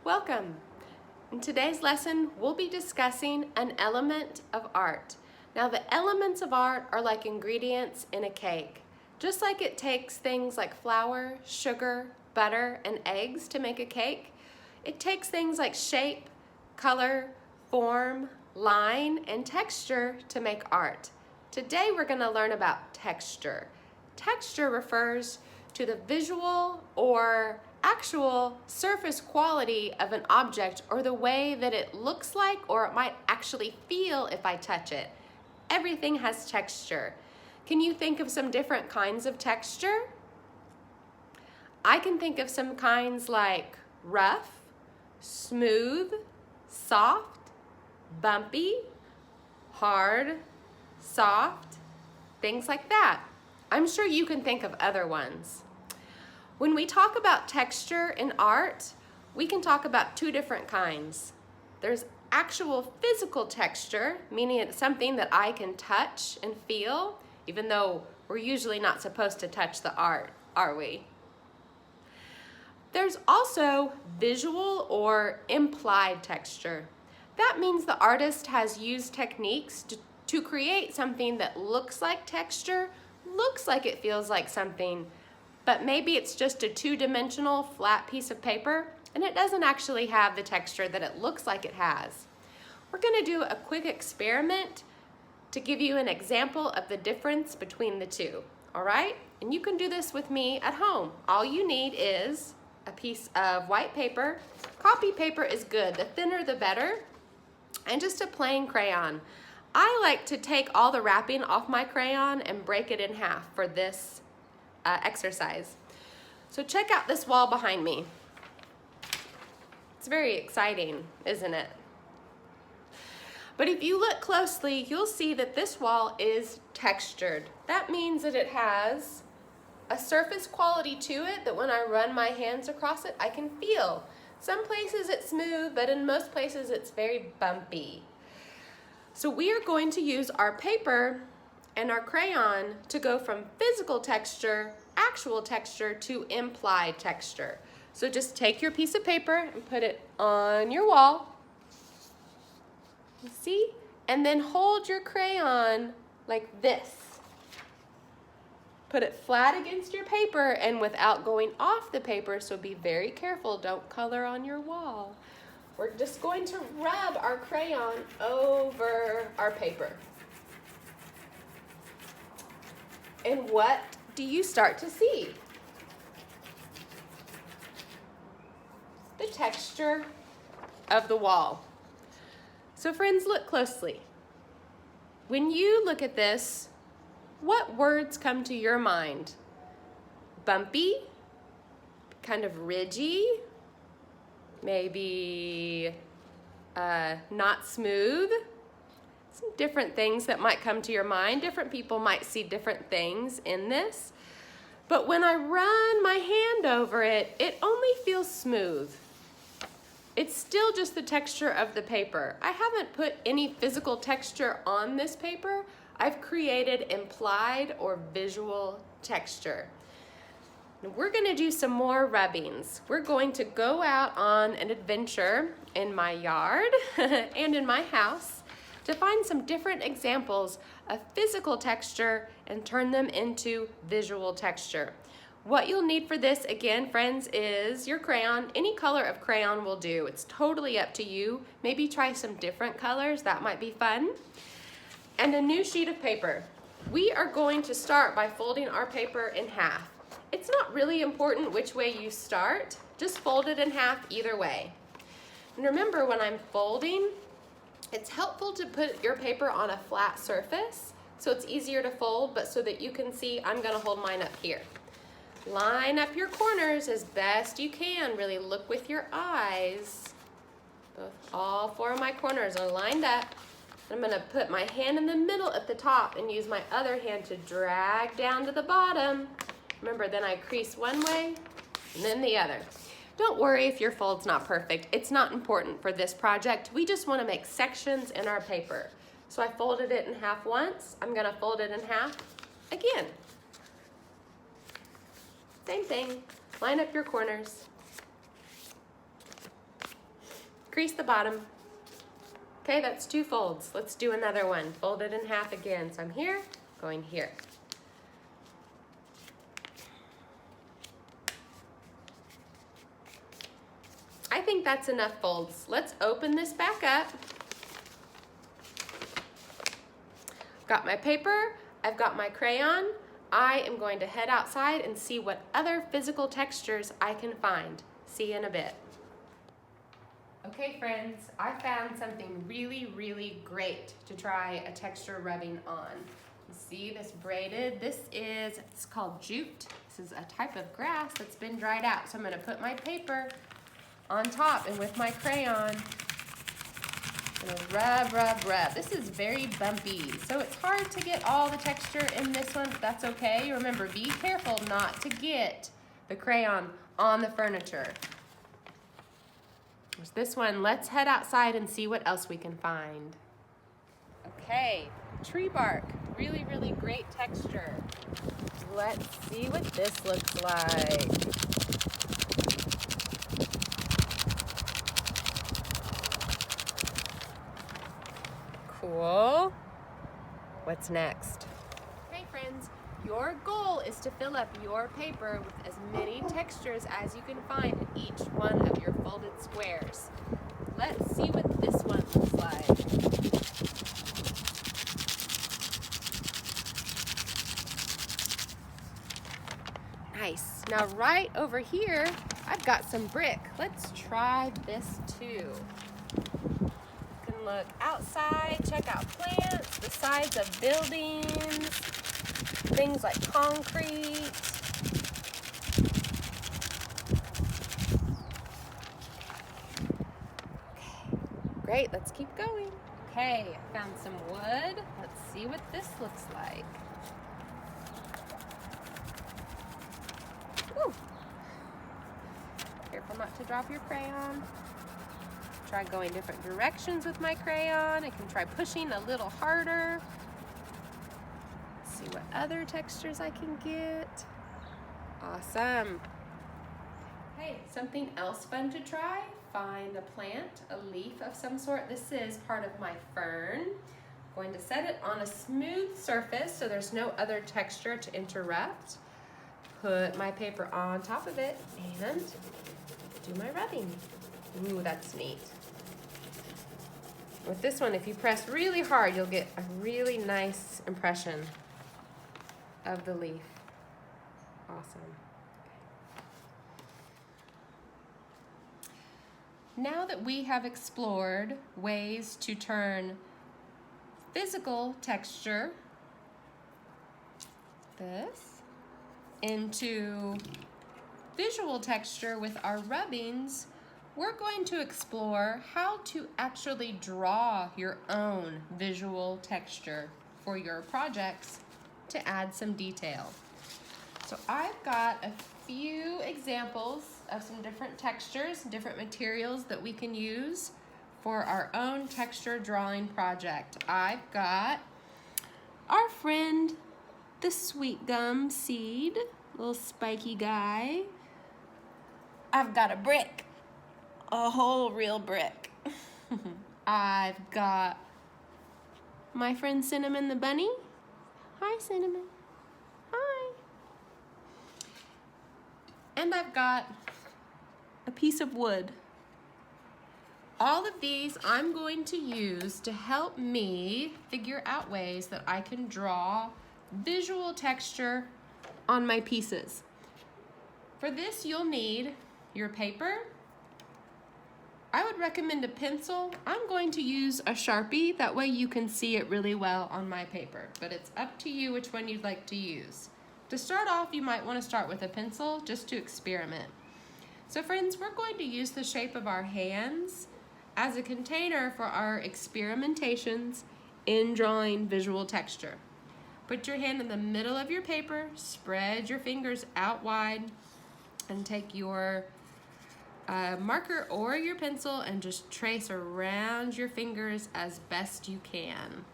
Welcome. In today's lesson, we'll be discussing an element of art. Now, the elements of art are like ingredients in a cake. Just like it takes things like flour, sugar, butter, and eggs to make a cake, it takes things like shape, color, form, line, and texture to make art. Today, we're going to learn about texture. Texture refers to the visual or actual surface quality of an object, or the way that it looks like or it might actually feel if I touch it. Everything has texture. Can you think of some different kinds of texture? I can think of some kinds like rough, smooth, soft, bumpy, hard, soft, things like that. I'm sure you can think of other ones. When we talk about texture in art, we can talk about two different kinds. There's actual physical texture, meaning it's something that I can touch and feel, even though we're usually not supposed to touch the art, are we? There's also visual or implied texture. That means the artist has used techniques to create something that looks like texture, looks like it feels like something, but maybe it's just a two-dimensional flat piece of paper and it doesn't actually have the texture that it looks like it has. We're going to do a quick experiment to give you an example of the difference between the two, all right? And you can do this with me at home. All you need is a piece of white paper. Copy paper is good, the thinner the better, and just a plain crayon. I like to take all the wrapping off my crayon and break it in half for this exercise. So check out this wall behind me. It's very exciting, isn't it? But if you look closely, you'll see that this wall is textured. That means that it has a surface quality to it that when I run my hands across it, I can feel. Some places it's smooth, but in most places it's very bumpy. So we are going to use our paper and our crayon to go from physical texture, actual texture, to implied texture. So just take your piece of paper and put it on your wall. You see? And then hold your crayon like this. Put it flat against your paper and without going off the paper, so be very careful, don't color on your wall. We're just going to rub our crayon over our paper. And what do you start to see? The texture of the wall. So friends, look closely. When you look at this, what words come to your mind? Bumpy, kind of ridgy, maybe not smooth. Some different things that might come to your mind. Different people might see different things in this. But when I run my hand over it, it only feels smooth. It's still just the texture of the paper. I haven't put any physical texture on this paper. I've created implied or visual texture. We're going to do some more rubbings. We're going to go out on an adventure in my yard and in my house to find some different examples of physical texture and turn them into visual texture. What you'll need for this, again, friends, is your crayon. Any color of crayon will do. It's totally up to you. Maybe try some different colors. That might be fun. And a new sheet of paper. We are going to start by folding our paper in half. It's not really important which way you start. Just fold it in half either way. And remember, when I'm folding, it's helpful to put your paper on a flat surface so it's easier to fold, but so that you can see, I'm going to hold mine up here. Line up your corners as best you can. Really look with your eyes. All four of my corners are lined up. I'm going to put my hand in the middle at the top and use my other hand to drag down to the bottom. Remember, then I crease one way and then the other. Don't worry if your fold's not perfect. It's not important for this project. We just want to make sections in our paper. So I folded it in half once. I'm going to fold it in half again. Same thing. Line up your corners. crease the bottom. Okay, that's 2 folds. Let's do another one. Fold it in half again. So I'm here, going here. I think that's enough folds. Let's open this back up. Got my paper, I've got my crayon. I am going to head outside and see what other physical textures I can find. See you in a bit. Okay friends, I found something really, really great to try a texture rubbing on. You see this braided, it's called jute. This is a type of grass that's been dried out. So I'm gonna put my paper on top and with my crayon, rub, rub, rub. This is very bumpy, so it's hard to get all the texture in this one, but that's okay. Remember, be careful not to get the crayon on the furniture. There's this one. Let's head outside and see what else we can find. Okay, tree bark. Really, really great texture. Let's see what this looks like. Cool. What's next? Okay, friends, your goal is to fill up your paper with as many textures as you can find in each one of your folded squares. Let's see what this one looks like. Nice. Now right over here, I've got some brick. Let's try this too. Look outside, check out plants, the sides of buildings, things like concrete. Okay, great, let's keep going. Okay, I found some wood. Let's see what this looks like. Woo. Careful not to drop your crayon. Try going different directions with my crayon. I can try pushing a little harder. See what other textures I can get. Awesome. Hey, something else fun to try. Find a plant, a leaf of some sort. This is part of my fern. I'm going to set it on a smooth surface so there's no other texture to interrupt. Put my paper on top of it and do my rubbing. Ooh, that's neat. With this one, if you press really hard, you'll get a really nice impression of the leaf. Awesome. Now that we have explored ways to turn physical texture, this, into visual texture with our rubbings, we're going to explore how to actually draw your own visual texture for your projects to add some detail. So I've got a few examples of some different textures, different materials that we can use for our own texture drawing project. I've got our friend, the sweet gum seed, little spiky guy. I've got a brick. A whole real brick. I've got my friend Cinnamon the bunny. Hi, Cinnamon. Hi. And I've got a piece of wood. All of these I'm going to use to help me figure out ways that I can draw visual texture on my pieces. For this, you'll need your paper. I would recommend a pencil. I'm going to use a Sharpie, that way you can see it really well on my paper, but it's up to you which one you'd like to use. To start off, you might want to start with a pencil just to experiment. So friends, we're going to use the shape of our hands as a container for our experimentations in drawing visual texture. Put your hand in the middle of your paper, spread your fingers out wide, and take your marker or your pencil and just trace around your fingers as best you can.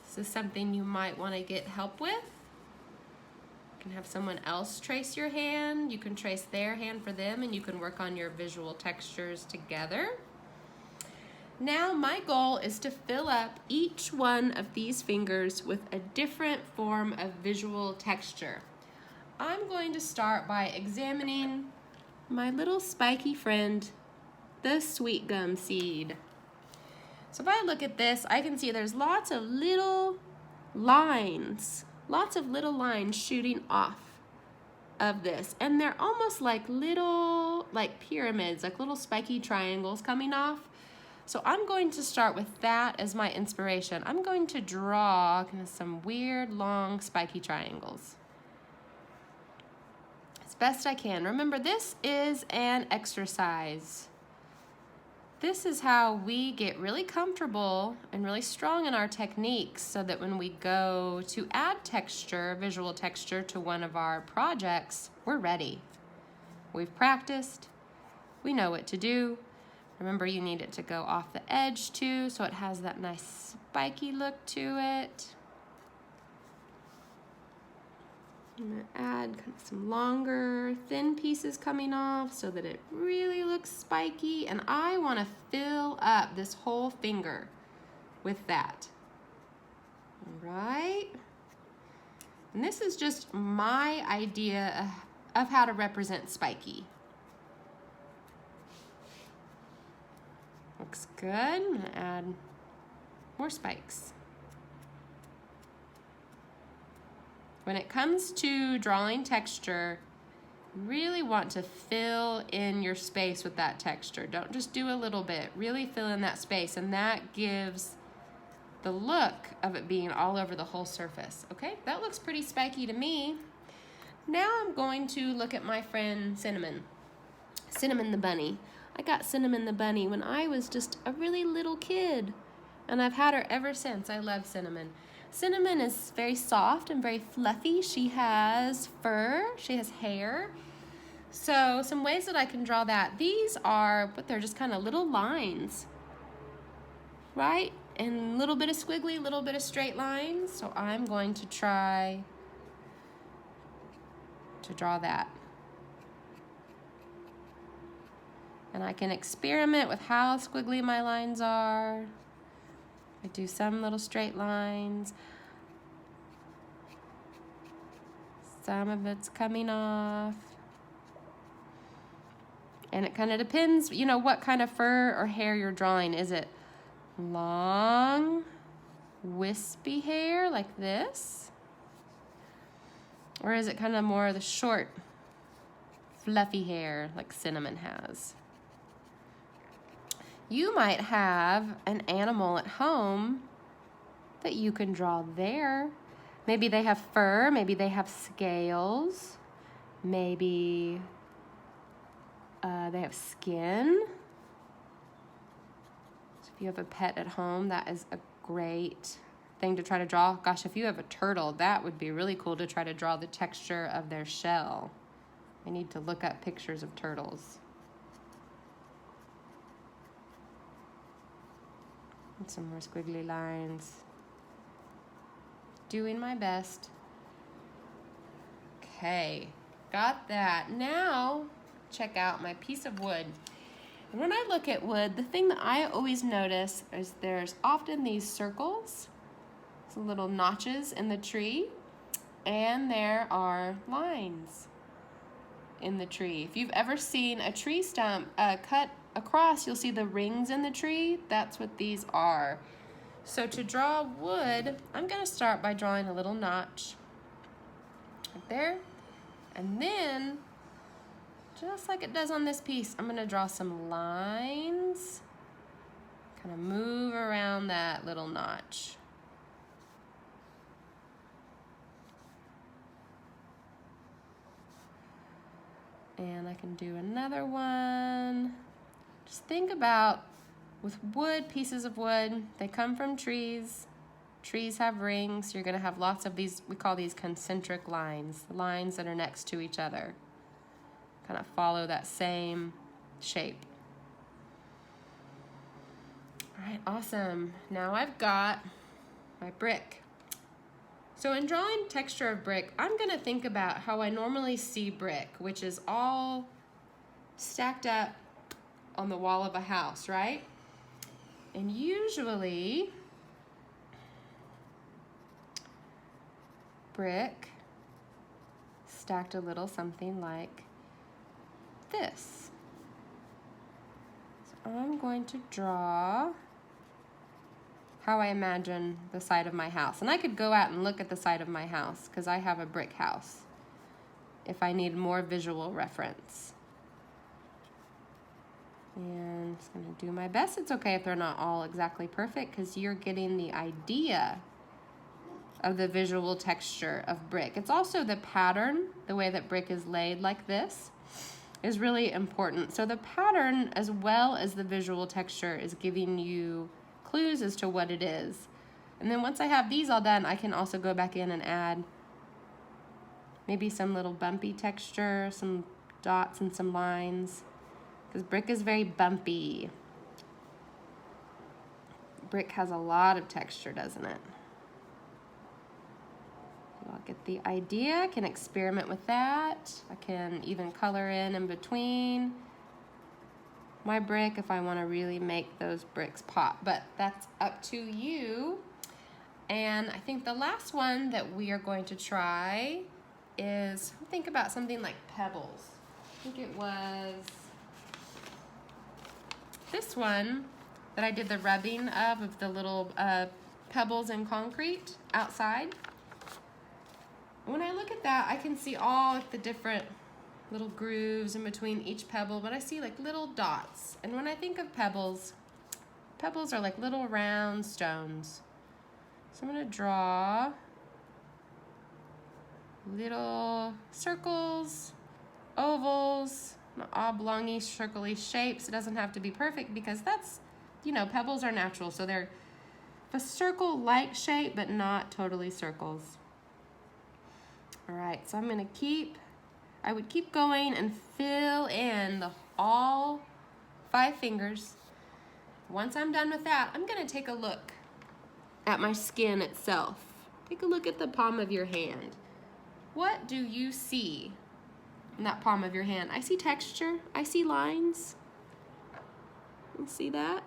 This is something you might want to get help with. You can have someone else trace your hand. You can trace their hand for them, and you can work on your visual textures together. Now my goal is to fill up each one of these fingers with a different form of visual texture. I'm going to start by examining my little spiky friend, the sweet gum seed. So if I look at this, I can see there's lots of little lines shooting off of this. And they're almost like little, pyramids, like little spiky triangles coming off. So I'm going to start with that as my inspiration. I'm going to draw kind of some weird, long, spiky triangles as best I can. Remember, this is an exercise. This is how we get really comfortable and really strong in our techniques so that when we go to add texture, visual texture to one of our projects, we're ready. We've practiced, we know what to do. Remember, you need it to go off the edge too, so it has that nice spiky look to it. I'm gonna add kind of some longer, thin pieces coming off so that it really looks spiky. And I wanna fill up this whole finger with that. All right? And this is just my idea of how to represent spiky. Looks good. I'm gonna add more spikes. When it comes to drawing texture, you really want to fill in your space with that texture. Don't just do a little bit, really fill in that space, and that gives the look of it being all over the whole surface. Okay, that looks pretty spiky to me. Now I'm going to look at my friend Cinnamon. Cinnamon the bunny. I got Cinnamon the bunny when I was just a really little kid, and I've had her ever since. I love Cinnamon. Cinnamon is very soft and very fluffy. She has fur, she has hair. So some ways that I can draw that, these are, but they're just kind of little lines, right? And a little bit of squiggly, a little bit of straight lines. So I'm going to try to draw that. And I can experiment with how squiggly my lines are. I do some little straight lines. Some of it's coming off. And it kind of depends, you know, what kind of fur or hair you're drawing. Is it long, wispy hair like this? Or is it kind of more of the short, fluffy hair like Cinnamon has? You might have an animal at home that you can draw there. Maybe they have fur, maybe they have scales, maybe they have skin. So if you have a pet at home, that is a great thing to try to draw. Gosh, if you have a turtle, that would be really cool to try to draw the texture of their shell. I need to look up pictures of turtles. Some more squiggly lines. Doing my best. Okay, got that. Now, check out my piece of wood. And when I look at wood, the thing that I always notice is there's often these circles, some little notches in the tree, and there are lines in the tree. If you've ever seen a tree stump cut across, you'll see the rings in the tree. That's what these are. So to draw wood, I'm going to start by drawing a little notch right there. And then, just like it does on this piece, I'm going to draw some lines. Kind of move around that little notch. And I can do another one. Just think about, with wood, pieces of wood, they come from trees. Trees have rings. You're going to have lots of these, we call these concentric lines, the lines that are next to each other. Kind of follow that same shape. All right, awesome. Now I've got my brick. So in drawing texture of brick, I'm gonna think about how I normally see brick, which is all stacked up on the wall of a house, right? And usually, brick stacked a little something like this. So I'm going to draw how I imagine the side of my house. And I could go out and look at the side of my house because I have a brick house if I need more visual reference. And I'm just gonna do my best. It's okay if they're not all exactly perfect because you're getting the idea of the visual texture of brick. It's also the pattern, the way that brick is laid like this is really important. So the pattern as well as the visual texture is giving you clues as to what it is. And then once I have these all done, I can also go back in and add maybe some little bumpy texture, some dots and some lines, because brick is very bumpy. Brick has a lot of texture, doesn't it? So I'll get the idea, can experiment with that. I can even color in between my brick if I want to really make those bricks pop, but that's up to you. And I think the last one that we are going to try is, think about something like pebbles. I think it was this one that I did the rubbing of the little pebbles in concrete outside. When I look at that, I can see all the different little grooves in between each pebble, but I see like little dots. And when I think of pebbles, pebbles are like little round stones. So I'm gonna draw little circles, ovals, oblongy, circly shapes. It doesn't have to be perfect because that's, you know, pebbles are natural. So they're a circle-like shape, but not totally circles. All right, so I would keep going and fill in all 5 fingers. Once I'm done with that, I'm gonna take a look at my skin itself. Take a look at the palm of your hand. What do you see in that palm of your hand? I see texture, I see lines. You see that?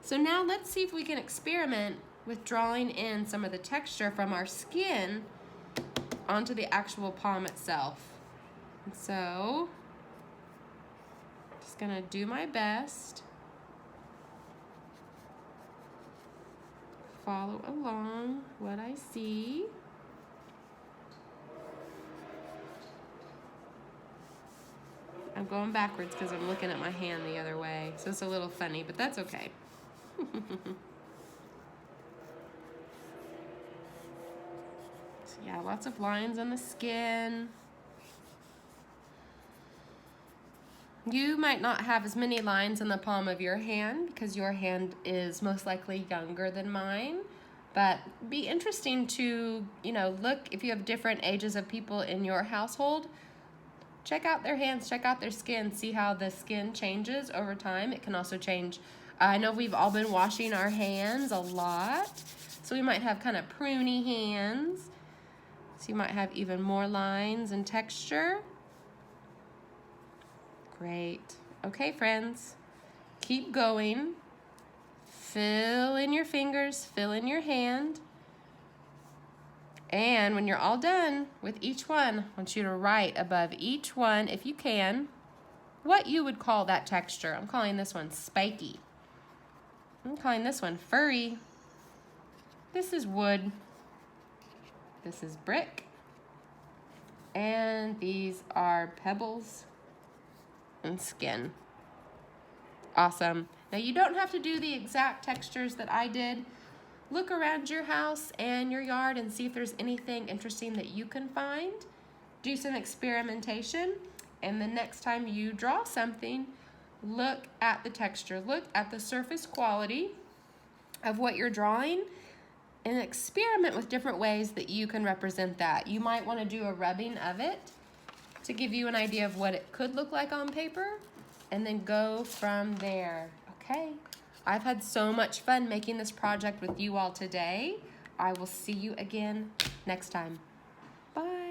So now let's see if we can experiment with drawing in some of the texture from our skin onto the actual palm itself. So, just gonna do my best. Follow along what I see. I'm going backwards because I'm looking at my hand the other way. So it's a little funny, but that's okay. So yeah, lots of lines on the skin. You might not have as many lines in the palm of your hand because your hand is most likely younger than mine, but be interesting to, you know, look if you have different ages of people in your household. Check out their hands, check out their skin, see how the skin changes over time. It can also change. I know we've all been washing our hands a lot, so we might have kind of pruny hands. So you might have even more lines and texture. Great. Okay, friends, keep going. Fill in your fingers, fill in your hand. And when you're all done with each one, I want you to write above each one, if you can, what you would call that texture. I'm calling this one spiky. I'm calling this one furry. This is wood. This is brick. And these are pebbles and skin. Awesome. Now you don't have to do the exact textures that I did. Look around your house and your yard and see if there's anything interesting that you can find. Do some experimentation, and the next time you draw something, look at the texture, look at the surface quality of what you're drawing, and experiment with different ways that you can represent that. You might want to do a rubbing of it to give you an idea of what it could look like on paper, and then go from there. Okay, I've had so much fun making this project with you all today. I will see you again next time. Bye.